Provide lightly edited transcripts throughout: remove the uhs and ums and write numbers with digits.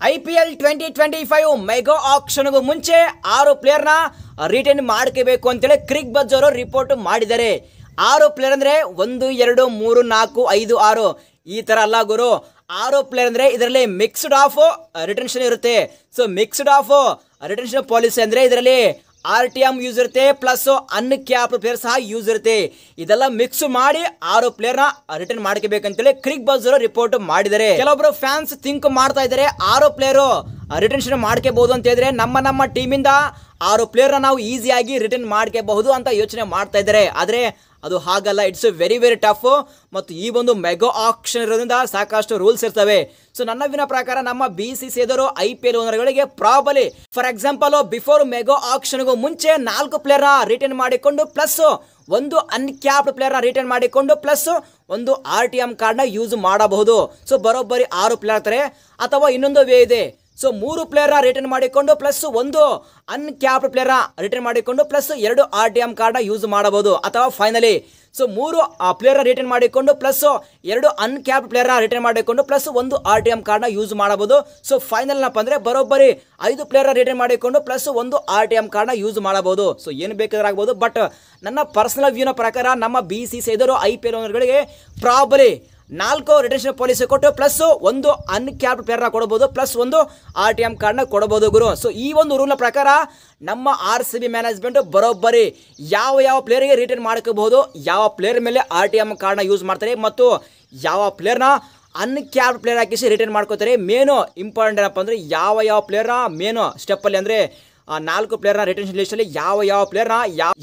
IPL 2025 mega ಆಕ್ಷನ್ಗೂ ಮುಂಚೆ 6 ಪ್ಲೇಯರ್ನ retain ಮಾಡ್ಕೋಬೇಕು ಅಂತೇಳಿ ಕ್ರಿಕ್ ಬಜ್ ಅವರು ರಿಪೋರ್ಟ್ ಮಾಡಿದ್ದಾರೆ. 6 ಪ್ಲೇಯರ್ ಅಂದ್ರೆ 1 2 3 4 5 6 ಈ ತರ ಅಲ್ಲ ಗುರು. 6 ಪ್ಲೇಯರ್ ಅಂದ್ರೆ ಇದರಲ್ಲಿ ಮಿಕ್ಸ್ಡ್ ಆಫ್ ರಿಟೆನ್ಷನ್ ಇರುತ್ತೆ. So mixed of retention policy ಅಂದ್ರೆ ಇದರಲ್ಲಿ RTM ಯೂಸ್ ಇರುತ್ತೆ ಪ್ಲಸ್ ಅನ್ಕ್ಯಾಪ್ ಪ್ಲೇಯರ್ ಸಹ ಯೂಸ್ ಇರುತ್ತೆ. ಇದೆಲ್ಲ ಮಿಕ್ಸ್ ಮಾಡಿ 6 ಪ್ಲೇಯರ್ನ ರಿಟರ್ನ್ ಮಾಡ್ಕೋಬೇಕಂತೇಳಿ ಕ್ರಿಕ್ ಬಜ್ ಅವರು ರಿಪೋರ್ಟ್ ಮಾಡಿದ್ದಾರೆ. ಕೆಲವೊಬ್ರು ಫ್ಯಾನ್ಸ್ ಥಿಂಕ್ ಮಾಡ್ತಾ ಇದ್ದಾರೆ 6 ಪ್ಲೇಯರ್ ರಿಟರ್ನ್ ಮಾಡ್ಕೋಬಹುದು ಅಂತ ಹೇಳಿದ್ರೆ ನಮ್ಮ ಟೀಮಿಂದ 6 ಪ್ಲೇಯರ್ನ ನಾವು ಈಸಿಯಾಗಿ ರಿಟರ್ನ್ ಮಾಡ್ಕೋಬಹುದು ಅಂತ ಯೋಚನೆ ಮಾಡ್ತಾ ಇದ್ದಾರೆ. ಆದರೆ ಅದು ಹಾಗಲ್ಲ. It's very tough. ಮತ್ತು ಈ ಒಂದು ಮೆಗಾ ಆಕ್ಷನ್ ಇರೋದ್ರಿಂದ ಸಾಕಷ್ಟು ರೂಲ್ಸ್ ಇರ್ತವೆ. ಸೊ ನನ್ನ ಪ್ರಕಾರ ನಮ್ಮ BCCI ದವರು IPL ಓನರ್ಗಳಿಗೆ probably for example before mega ಆಕ್ಷನ್ಗೂ ಮುಂಚೆ 4 ಪ್ಲೇಯರ್ನ ರಿಟರ್ನ್ ಮಾಡಿಕೊಂಡು ಪ್ಲಸ್ ಒಂದು ಅನ್ಕ್ಯಾಪ್ಡ್ ಪ್ಲೇಯರ್ನ ರಿಟರ್ನ್ ಮಾಡಿಕೊಂಡು ಪ್ಲಸ್ ಒಂದು RTM ಕಾರ್ಡ್ನ ಯೂಸ್ ಮಾಡಬಹುದು. ಸೊ ಬರೋಬ್ಬರಿ 6 ಪ್ಲೇಯರ್ ಇರ್ತಾರೆ. ಅಥವಾ ಇನ್ನೊಂದು ವೇ ಇದೆ. ಸೊ 3 ಪ್ಲೇಯರ್ನ ರಿಟರ್ನ್ ಮಾಡಿಕೊಂಡು ಪ್ಲಸ್ ಒಂದು ಅನ್ಕ್ಯಾಪ್ಡ್ ಪ್ಲೇಯರ್ನ ರಿಟರ್ನ್ ಮಾಡಿಕೊಂಡು ಪ್ಲಸ್ 2 RTM ಕಾರ್ಡ್ನ ಯೂಸ್ ಮಾಡಬಹುದು. ಅಥವಾ ಫೈನಲಿ ಸೊ 3 ಪ್ಲೇಯರ್ನ ರಿಟರ್ನ್ ಮಾಡಿಕೊಂಡು ಪ್ಲಸ್ 2 ಅನ್ಕ್ಯಾಪ್ಡ್ ಪ್ಲೇಯರ್ನ ರಿಟರ್ನ್ ಮಾಡಿಕೊಂಡು ಪ್ಲಸ್ ಒಂದು RTM ಕಾರ್ಡ್ನ ಯೂಸ್ ಮಾಡಬಹುದು. ಸೊ ಫೈನಲ್ ಏನಪ್ಪ ಅಂದ್ರೆ ಬರೋಬ್ಬರಿ 5 ಪ್ಲೇಯರ್ನ ರಿಟರ್ನ್ ಮಾಡಿಕೊಂಡು ಪ್ಲಸ್ ಒಂದು RTM ಕಾರ್ಡ್ನ ಯೂಸ್ ಮಾಡಬಹುದು. ಸೊ ಏನು ಬೇಕಾದ್ರೂ ಆಗ್ಬೋದು. ಬಟ್ ನನ್ನ ಪರ್ಸನಲ್ ವ್ಯೂನ ಪ್ರಕಾರ ನಮ್ಮ BCCI ದವರು IPL ಓನರ್ಗಳಿಗೆ ಪ್ರಾಬಲಿ 4 ರಿಟೆನ್ಷನ್ ಪಾಲಿಸಿ ಕೊಟ್ಟು ಪ್ಲಸ್ ಒಂದು ಅನ್ಕ್ಯಾಪ್ಡ್ ಪ್ಲೇಯರ್ನ ಕೊಡಬಹುದು ಪ್ಲಸ್ ಒಂದು RTM ಕಾರ್ಡ್ನ ಕೊಡಬಹುದು ಗುರು. ಸೊ ಈ ಒಂದು ರೂಲ್ನ ಪ್ರಕಾರ ನಮ್ಮ RCB ಮ್ಯಾನೇಜ್ಮೆಂಟ್ ಬರೋಬ್ಬರಿ ಯಾವ ಪ್ಲೇಯರ್ಗೆ ರಿಟರ್ನ್ ಮಾಡ್ಕೋಬಹುದು, ಯಾವ ಪ್ಲೇಯರ್ ಮೇಲೆ RTM ಕಾರ್ಡ್ನ ಯೂಸ್ ಮಾಡ್ತಾರೆ ಮತ್ತು ಯಾವ ಪ್ಲೇಯರ್ನ ಅನ್ಕ್ಯಾಪ್ಡ್ ಪ್ಲೇಯರ್ ಹಾಕಿಸಿ ರಿಟರ್ನ್ ಮಾಡ್ಕೋತಾರೆ. ಮೇನು ಇಂಪಾರ್ಟೆಂಟ್ ಏನಪ್ಪ ಅಂದರೆ ಯಾವ ಪ್ಲೇಯರ್ನ ಮೇನು ಸ್ಟೆಪ್ಪಲ್ಲಿ ಅಂದರೆ 4 ಪ್ಲೇಯರ್ನ ರಿಟರ್ನ್ ಲಿಸ್ಟಲ್ಲಿ ಯಾವ ಪ್ಲೇಯರ್ನ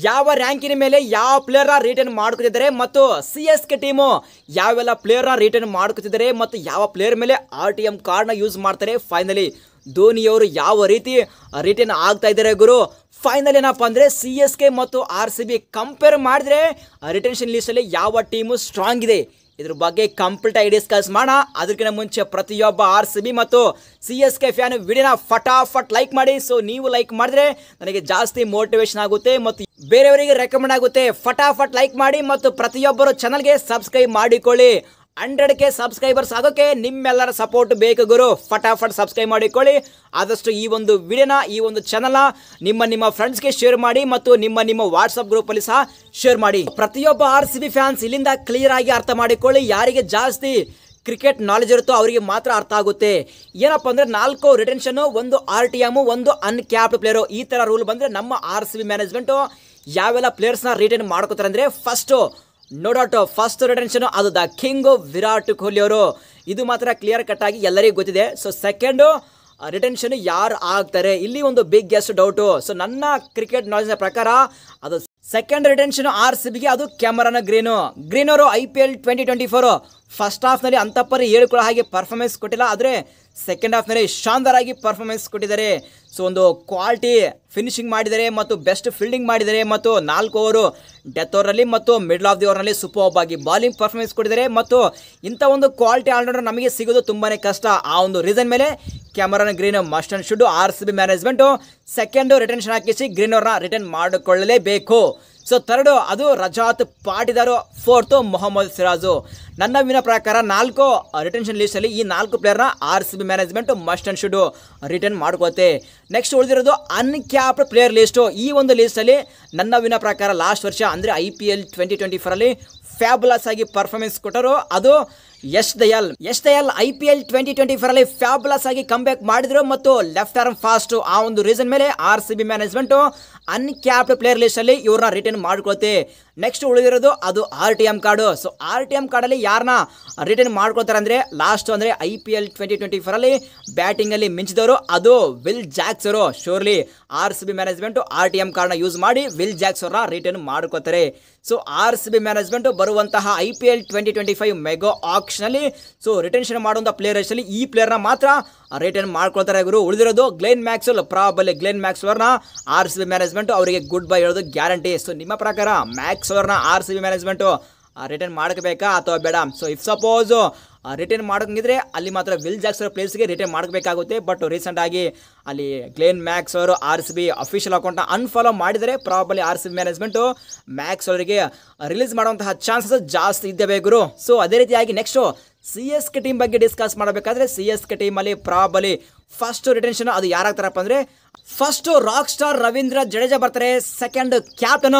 ಯಾವ ರ್ಯಾಂಕಿನ ಮೇಲೆ ಯಾವ ಪ್ಲೇಯರ್ನ ರಿಟರ್ನ್ ಮಾಡ್ಕೊತಿದ್ದಾರೆ ಮತ್ತು CSK ಟೀಮು ಯಾವೆಲ್ಲ ಪ್ಲೇಯರ್ನ ರಿಟರ್ನ್ ಮಾಡ್ಕೊತಿದ್ದಾರೆ ಮತ್ತು ಯಾವ ಪ್ಲೇಯರ್ ಮೇಲೆ RTM ಕಾರ್ಡ್ನ ಯೂಸ್ ಮಾಡ್ತಾರೆ. ಫೈನಲಿ ಧೋನಿಯವರು ಯಾವ ರೀತಿ ರಿಟರ್ನ್ ಆಗ್ತಾ ಇದ್ದಾರೆ ಗುರು. ಫೈನಲ್ ಏನಪ್ಪ ಅಂದರೆ CSK ಮತ್ತು RCB ಕಂಪೇರ್ ಮಾಡಿದ್ರೆ ರಿಟೆನ್ಷನ್ ಲಿಸ್ಟಲ್ಲಿ ಯಾವ ಟೀಮು ಸ್ಟ್ರಾಂಗ್ ಇದೆ ಇದ್ರ ಬಗ್ಗೆ ಕಂಪ್ಲೀಟ್ ಆಗಿ ಡಿಸ್ಕಸ್ ಮಾಡೋಣ. ಅದಕ್ಕಿಂತ ಮುಂಚೆ ಪ್ರತಿಯೊಬ್ಬ RCB ಮತ್ತು CSK ಫ್ಯಾನ್ ವಿಡಿಯೋನ ಫಟಾಫಟ್ ಲೈಕ್ ಮಾಡಿ. ಸೊ ನೀವು ಲೈಕ್ ಮಾಡಿದ್ರೆ ನನಗೆ ಜಾಸ್ತಿ ಮೋಟಿವೇಶನ್ ಆಗುತ್ತೆ ಮತ್ತು ಬೇರೆಯವರಿಗೆ ರೆಕಮೆಂಡ್ ಆಗುತ್ತೆ. ಫಟಾಫಟ್ ಲೈಕ್ ಮಾಡಿ ಮತ್ತು ಪ್ರತಿಯೊಬ್ಬರು ಚಾನಲ್ಗೆ ಸಬ್ಸ್ಕ್ರೈಬ್ ಮಾಡಿಕೊಳ್ಳಿ. 100K ಸಬ್ಸ್ಕ್ರೈಬರ್ಸ್ ಆಗೋಕೆ ನಿಮ್ಮೆಲ್ಲರ ಸಪೋರ್ಟ್ ಬೇಕು ಗುರು. ಫಟಾಫಟ್ ಸಬ್ಸ್ಕ್ರೈಬ್ ಮಾಡಿಕೊಳ್ಳಿ. ಆದಷ್ಟು ಈ ಒಂದು ವಿಡಿಯೋನ ಈ ಒಂದು ಚಾನಲ್ನ ನಿಮ್ಮ ಫ್ರೆಂಡ್ಸ್ಗೆ ಶೇರ್ ಮಾಡಿ ಮತ್ತು ನಿಮ್ಮ ವಾಟ್ಸಪ್ ಗ್ರೂಪಲ್ಲಿ ಸಹ ಶೇರ್ ಮಾಡಿ. ಪ್ರತಿಯೊಬ್ಬ RCB ಫ್ಯಾನ್ಸ್ ಇಲ್ಲಿಂದ ಕ್ಲಿಯರ್ ಆಗಿ ಅರ್ಥ ಮಾಡಿಕೊಳ್ಳಿ. ಯಾರಿಗೆ ಜಾಸ್ತಿ ಕ್ರಿಕೆಟ್ ನಾಲೆಜ್ ಇರುತ್ತೋ ಅವರಿಗೆ ಮಾತ್ರ ಅರ್ಥ ಆಗುತ್ತೆ. ಏನಪ್ಪ ಅಂದರೆ 4 ರಿಟೆನ್ಷನ್, ಒಂದು RTM, ಒಂದು ಅನ್ಕ್ಯಾಪ್ಡ್ ಪ್ಲೇಯರು ಈ ಥರ ರೂಲ್ ಬಂದರೆ ನಮ್ಮ RCB ಮ್ಯಾನೇಜ್ಮೆಂಟು ಯಾವೆಲ್ಲ ಪ್ಲೇಯರ್ಸ್ನ ರಿಟರ್ನ್ ಮಾಡ್ಕೋತಾರೆ ಅಂದರೆ ನೋ ಡೌಟ್ ಫಸ್ಟ್ ರಿಟೆನ್ಷನ್ ಅದು ದ ಕಿಂಗ್ ವಿರಾಟ್ ಕೊಹ್ಲಿ ಅವರು. ಇದು ಮಾತ್ರ ಕ್ಲಿಯರ್ ಕಟ್ ಆಗಿ ಎಲ್ಲರಿಗೂ ಗೊತ್ತಿದೆ. ಸೊ ಸೆಕೆಂಡು ರಿಟೆನ್ಷನ್ ಯಾರು ಆಗ್ತಾರೆ ಇಲ್ಲಿ ಒಂದು ಬಿಗ್ ಗೆಸ್ಟ್ ಡೌಟು. ಸೊ ನನ್ನ ಕ್ರಿಕೆಟ್ ನಾಲೆಜ್ನ ಪ್ರಕಾರ ಅದು ಸೆಕೆಂಡ್ ರಿಟೆನ್ಷನ್ RCBಗೆ ಅದು ಕ್ಯಾಮರನ್ ಗ್ರೀನ್ ಅವರು IPL 2024 ಫಸ್ಟ್ ಹಾಫ್ನಲ್ಲಿ ಅಂತಪ್ಪರಿ ಹೇಳ್ಕೊಳ್ಳೋ ಹಾಗೆ ಪರ್ಫಾರ್ಮೆನ್ಸ್ ಕೊಟ್ಟಿಲ್ಲ. ಆದರೆ ಸೆಕೆಂಡ್ ಹಾಫ್ನಲ್ಲಿ ಶಾನದಾರ್ ಆಗಿ ಪರ್ಫಾರ್ಮೆನ್ಸ್ ಕೊಟ್ಟಿದ್ದಾರೆ. ಸೊ ಒಂದು ಕ್ವಾಲಿಟಿ ಫಿನಿಶಿಂಗ್ ಮಾಡಿದ್ದಾರೆ ಮತ್ತು ಬೆಸ್ಟ್ ಫೀಲ್ಡಿಂಗ್ ಮಾಡಿದ್ದಾರೆ ಮತ್ತು 4 ಓವರು ಡೆತ್ ಓವರ್ನಲ್ಲಿ ಮತ್ತು ಮಿಡ್ಲ್ ಆಫ್ ದಿ ಓವರ್ನಲ್ಲಿ ಸೂಪರ್ ಆಗಿ ಬಾಲಿಂಗ್ ಪರ್ಫಾರ್ಮೆನ್ಸ್ ಕೊಟ್ಟಿದ್ದಾರೆ. ಮತ್ತು ಇಂಥ ಒಂದು ಕ್ವಾಲಿಟಿ ಆಲ್ರೌಂಡರ್ ನಮಗೆ ಸಿಗೋದು ತುಂಬಾ ಕಷ್ಟ. ಆ ಒಂದು ರೀಸನ್ ಮೇಲೆ Cameron Green must and should RCB management second retention ಹಾಕಿಸಿ ಗ್ರೀನ್ ಅವ್ರನ್ನ ರಿಟರ್ನ್ ಮಾಡಿಕೊಳ್ಳಲೇಬೇಕು. ಸೊ ಥರ್ಡು ಅದು ರಜಾತ್ ಪಾಟಿದಾರ್, ಫೋರ್ತು ಮೊಹಮ್ಮದ್ ಸಿರಾಜು. ನನ್ನ ಪ್ರಕಾರ 4 ರಿಟೆನ್ಷನ್ ಲಿಸ್ಟಲ್ಲಿ ಈ 4 ಪ್ಲೇಯರ್ನ RCB management must and should return ಮಾಡ್ಕೋತೆ. ನೆಕ್ಸ್ಟ್ ಉಳಿದಿರೋದು ಅನ್ಕ್ಯಾಪ್ಡ್ ಪ್ಲೇಯರ್ ಲಿಸ್ಟು. ಈ ಒಂದು ಲಿಸ್ಟಲ್ಲಿ ನನ್ನ ಪ್ರಕಾರ ಲಾಸ್ಟ್ ವರ್ಷ ಅಂದರೆ IPL 2024 ಫ್ಯಾಬುಲಸ್ ಆಗಿ ಪರ್ಫಾರ್ಮೆನ್ಸ್ ಕೊಟ್ಟರು ಅದು ಯಶ್ ದಯಾಲ್ IPL 2024 ಫ್ಯಾಬುಲಸ್ ಆಗಿ ಕಮ್ಬ್ಯಾಕ್ ಮಾಡಿದ್ರು ಮತ್ತು ಲೆಫ್ಟ್ ಆರ್ಮ್ ಫಾಸ್ಟ್. ಆ ಒಂದು ರೀಸನ್ ಮೇಲೆ RCB ಮ್ಯಾನೇಜ್ಮೆಂಟು ಅನ್ಕ್ಯಾಪ್ಡ್ ಪ್ಲೇಯರ್ ಲಿಸ್ಟಲ್ಲಿ ಇವ್ರನ್ನ ರಿಟರ್ನ್ ಮಾಡ್ಕೊಳುತ್ತೆ. ನೆಕ್ಸ್ಟ್ ಉಳಿದಿರೋದು ಅದು RTM ಕಾರ್ಡು. ಸೊ RTM ಕಾರ್ಡಲ್ಲಿ ಯಾರನ್ನ ರಿಟರ್ನ್ ಮಾಡ್ಕೊಳ್ತಾರೆ ಅಂದರೆ ಲಾಸ್ಟ್ ಅಂದರೆ IPL 2024 ಬ್ಯಾಟಿಂಗಲ್ಲಿ ಮಿಂಚಿದವರು ಅದು ವಿಲ್ ಜಾಕ್ಸ್ ಅವರು. ಶೋರ್ಲಿ RCB ಮ್ಯಾನೇಜ್ಮೆಂಟು RTM ಕಾರ್ಡ್ನ ಯೂಸ್ ಮಾಡಿ ವಿಲ್ ಜಾಕ್ಸ್ ಅವ್ರನ್ನ ರಿಟರ್ನ್ ಮಾಡ್ಕೋತಾರೆ. ಸೊ RCB ಮ್ಯಾನೇಜ್ಮೆಂಟು ಬರುವಂತಹ IPL 2025 ಮೆಗಾ ಆಕ್ಷನಲ್ಲಿ ಸೊ ರಿಟೆನ್ಷನ್ ಮಾಡುವಂಥ ಪ್ಲೇಯರ್ ಲಿಸ್ಟಲ್ಲಿ ಈ ಪ್ಲೇಯರ್ನ ಮಾತ್ರ ರಿಟರ್ನ್ ಮಾಡ್ಕೊಳ್ತಾರೆ ಗುರು. ಉಳಿದಿರೋದು ಗ್ಲೆನ್ ಮ್ಯಾಕ್ಸ್ವೆಲ್, ಪ್ರಾಬಲಿ ಗ್ಲೆನ್ ಮ್ಯಾಕ್ಸ್ವೆಲ್ನ RCB ಮ್ಯಾನೇಜ್ಮೆಂಟು ಅವರಿಗೆ ಗುಡ್ ಬೈ ಹೇಳೋದು ಗ್ಯಾರಂಟಿ. ಸೊ ನಿಮ್ಮ ಪ್ರಕಾರ ಮ್ಯಾಕ್ಸ್ವೆಲ್ನ RCB ಮ್ಯಾನೇಜ್ಮೆಂಟು ರಿಟರ್ನ್ ಮಾಡಬೇಕಾ ಅಥವಾ ಬೇಡ? ಸೊ ಇಫ್ ಸಪೋಸ್ ರಿಟರ್ನ್ ಮಾಡೋಂಗಿದ್ರೆ ಅಲ್ಲಿ ಮಾತ್ರ ವಿಲ್ ಜಾಕ್ಸ್ ಅವರ ಪ್ಲೇಸ್ಗೆ ರಿಟರ್ನ್ ಮಾಡಬೇಕಾಗುತ್ತೆ. ಬಟ್ ರೀಸೆಂಟಾಗಿ ಅಲ್ಲಿ ಗ್ಲೆನ್ ಮ್ಯಾಕ್ಸ್ ಅವರು RCB ಅಫಿಷಿಯಲ್ ಅಕೌಂಟ್ನ ಅನ್ಫಾಲೋ ಮಾಡಿದರೆ ಪ್ರಾಬಲಿ RCB ಮ್ಯಾನೇಜ್ಮೆಂಟು ಮ್ಯಾಕ್ಸ್ ಅವರಿಗೆ ರಿಲೀಸ್ ಮಾಡುವಂತಹ ಚಾನ್ಸಸ್ ಜಾಸ್ತಿ ಇದ್ದೇವೆ ಗುರು. ಸೊ ಅದೇ ರೀತಿಯಾಗಿ ನೆಕ್ಸ್ಟು CSK ಟೀಮ್ ಬಗ್ಗೆ ಡಿಸ್ಕಸ್ ಮಾಡಬೇಕಾದ್ರೆ CSK ಟೀಮಲ್ಲಿ ಪ್ರಾಬಲಿ ಫಸ್ಟ್ ರಿಟೆನ್ಷನ್ ಅದು ಯಾರಾಗ್ತಾರಪ್ಪ ಅಂದರೆ first rock star Ravindra Jadeja ಬರ್ತಾರೆ, second captain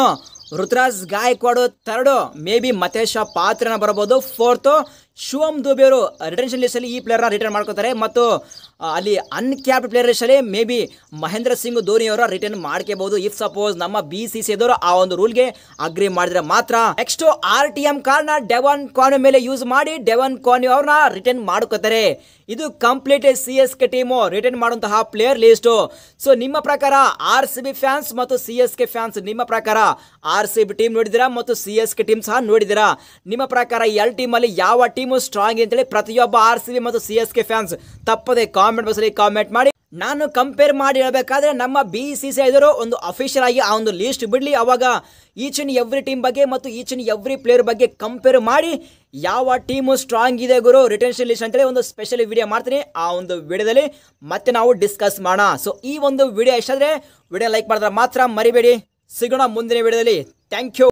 Ruturaj Gaikwad, third may be Matheesha Pathirana ಬರಬಹುದು, ಫೋರ್ತ್ ಶಿವಮ್ ದುಬೆ ಅವರು ರಿಟೆನ್ಷನ್ ಲಿಸ್ಟಲ್ಲಿ ಈ ಪ್ಲೇಯರ್ನ ರಿಟರ್ನ್ ಮಾಡ್ಕೋತಾರೆ. ಮತ್ತು ಅಲ್ಲಿ ಅನ್ಕ್ಯಾಪ್ಡ್ ಪ್ಲೇಯರ್ ಲಿಸ್ಟಲ್ಲಿ ಮೇ ಬಿ ಮಹೇಂದ್ರ ಸಿಂಗ್ ಧೋನಿ ಅವರ ರಿಟರ್ನ್ ಮಾಡ್ಕೋಬಹುದು ಇಫ್ ಸಪೋಸ್ ನಮ್ಮ BCCI ದವರು ಆ ಒಂದು ರೂಲ್ಗೆ ಅಗ್ರಿ ಮಾಡಿದ್ರೆ ಮಾತ್ರ. ನೆಕ್ಸ್ಟ್ RTM ಕಾರ್ಡ್ನ ಡೆವಾನ್ ಕಾನ್ವೆ ಮೇಲೆ ಯೂಸ್ ಮಾಡಿ ಡೆವಾನ್ ಕಾನ್ವೆ ಅವ್ರನ್ನ ರಿಟರ್ನ್ ಮಾಡ್ಕೋತಾರೆ. ಇದು ಕಂಪ್ಲೀಟ್ CSK ಟೀಮು ರಿಟರ್ನ್ ಮಾಡುವಂತಹ ಪ್ಲೇಯರ್ ಲಿಸ್ಟು. ಸೊ ನಿಮ್ಮ ಪ್ರಕಾರ RCB ಫ್ಯಾನ್ಸ್ ಮತ್ತು CSK ಫ್ಯಾನ್ಸ್, ನಿಮ್ಮ ಪ್ರಕಾರ RCB ಟೀಮ್ ನೋಡಿದಿರಾ ಮತ್ತು CSK ಟೀಮ್ ಸಹ ನೋಡಿದಿರಾ? ನಿಮ್ಮ ಪ್ರಕಾರ ಈ ಎರಡು ಟೀಮಲ್ಲಿ ಯಾವ ಟೀಮು ಸ್ಟ್ರಾಂಗ್ ಅಂತೇಳಿ ಪ್ರತಿಯೊಬ್ಬ RCB ಮತ್ತು CSK ಫ್ಯಾನ್ಸ್ ತಪ್ಪದೆ ಕಾಮೆಂಟ್ ಬಾಕ್ಸಲ್ಲಿ ಕಾಮೆಂಟ್ ಮಾಡಿ. ನಾನು ಕಂಪೇರ್ ಮಾಡಿ ಹೇಳಬೇಕಾದ್ರೆ ನಮ್ಮ BCCI ದವರು ಒಂದು ಅಫಿಷಿಯಲ್ ಆಗಿ ಆ ಒಂದು ಲಿಸ್ಟ್ ಬಿಡಲಿ, ಅವಾಗ ಈಚ್ ಅಂಡ್ ಎವ್ರಿ ಟೀಮ್ ಬಗ್ಗೆ ಮತ್ತು ಈಚ್ ಅಂಡ್ ಎವ್ರಿ ಪ್ಲೇಯರ್ ಬಗ್ಗೆ ಕಂಪೇರ್ ಮಾಡಿ ಯಾವ ಟೀಮು ಸ್ಟ್ರಾಂಗ್ ಇದೆ ಗುರು ರಿಟೆನ್ಷನ್ ಲಿಸ್ಟ್ ಅಂತೇಳಿ ಒಂದು ಸ್ಪೆಷಲ್ ವಿಡಿಯೋ ಮಾಡ್ತೀನಿ. ಆ ಒಂದು ವಿಡಿಯೋದಲ್ಲಿ ಮತ್ತೆ ನಾವು ಡಿಸ್ಕಸ್ ಮಾಡೋಣ. ಸೊ ಈ ಒಂದು ವಿಡಿಯೋ ಇಷ್ಟ ಆದರೆ ವಿಡಿಯೋ ಲೈಕ್ ಮಾಡಿದ್ರೆ ಮಾತ್ರ ಮರಿಬೇಡಿ. ಸಿಗೋಣ ಮುಂದಿನ ವಿಡಿಯೋದಲ್ಲಿ. Thank you.